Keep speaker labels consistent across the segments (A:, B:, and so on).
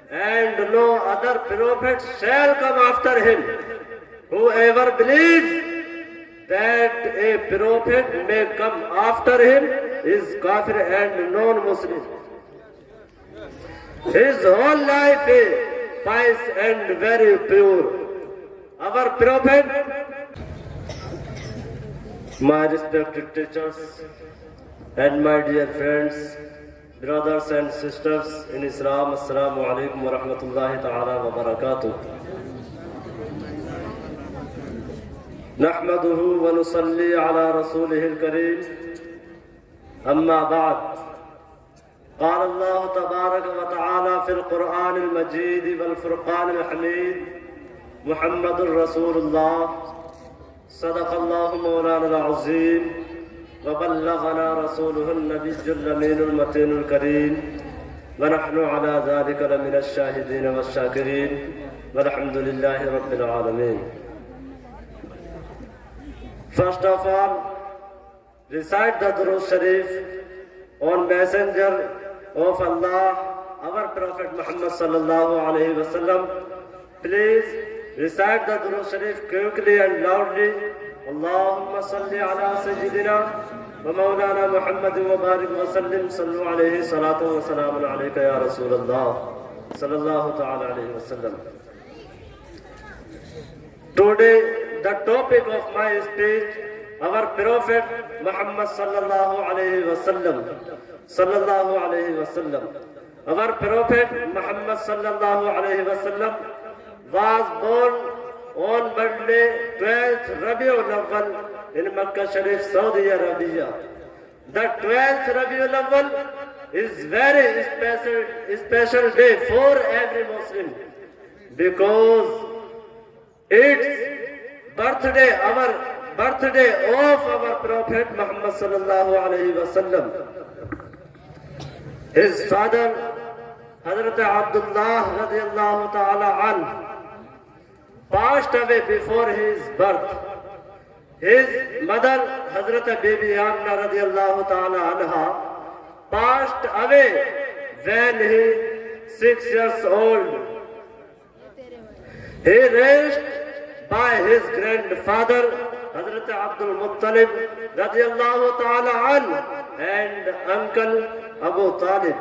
A: and no other prophet shall come after him. Whoever believes that a prophet may come after him is kafir and non-Muslim. His whole life is pious and very pure. Our prophet, my respected teachers and my dear friends, brothers and sisters in Islam, Assalamu alaikum wa rahmatullahi ta'ala wa barakatuh. نحمده ونصلي على رسوله الكريم أما بعد قال الله تبارك وتعالى في القرآن المجيد والفرقان الحميد محمد رسول الله صدق الله مولانا العظيم وبلغنا رسوله النبي الأمين المتين الكريم ونحن على ذلك لمن الشاهدين والشاكرين والحمد لله رب العالمين. First of all, recite the Durood Sharif on Messenger of Allah, our Prophet Muhammad sallallahu alaihi wasallam. Please recite the Durood Sharif quickly and loudly. Allahumma salli ala sayyidina wa maulana Muhammad wa barik wa sallim sallu alayhi salatu wa salamun alayka ya Rasulullah sallallahu ta'ala alayhi wasallam. Today, the topic of my speech, our Prophet Muhammad sallallahu alayhi wasallam, sallallahu alayhi wasallam. Our Prophet Muhammad sallallahu alayhi wasallam was born on birthday 12th Rabiul Awwal in Makkah Sharif, Saudi Arabia. The 12th Rabiul Awwal is very special day for every Muslim because it's birthday of our Prophet Muhammad sallallahu alayhi wasallam. His father, Hazrat Abdullah radiyallahu ta'ala anhu, passed away before his birth. His mother, Hazrat Bibi Amna radiyallahu ta'ala anha, passed away when he 6 years old. He raised by his grandfather, Hazrat Abdul Muttalib radiyallahu ta'ala anhu, and uncle Abu Talib.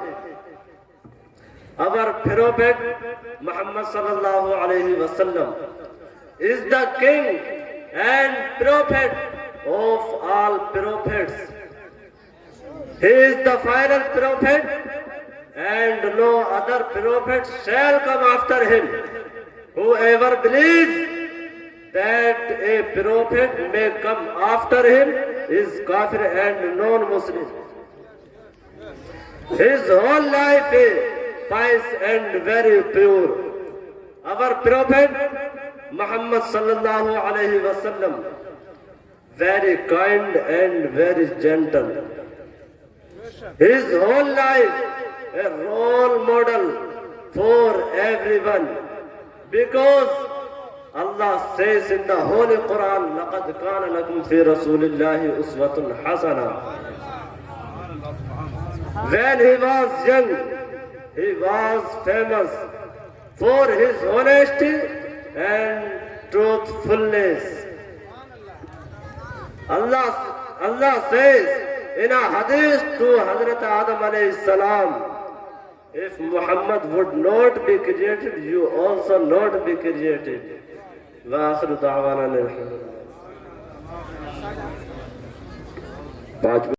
A: Our Prophet Muhammad sallallahu alayhi wasallam is the king and prophet of all prophets. He is the final prophet and no other prophet shall come after him. Whoever believes that a prophet may come after him is kafir and non-Muslim. His whole life is pious and very pure. Our Prophet Muhammad sallallahu alayhi wasallam, very kind and very gentle. His whole life a role model for everyone because Allah says in the Holy Quran, لَقَدْ كَانَ لَكُمْ فِي رَسُولِ اللَّهِ أُسْوَةٌ حَسَنَةٌ. When he was young, he was famous for his honesty and truthfulness. Allah says in a hadith to Hazrat Adam alayhi salam, if Muhammad would not be created, you also not be created. وآخر دعوانا الحمد لله.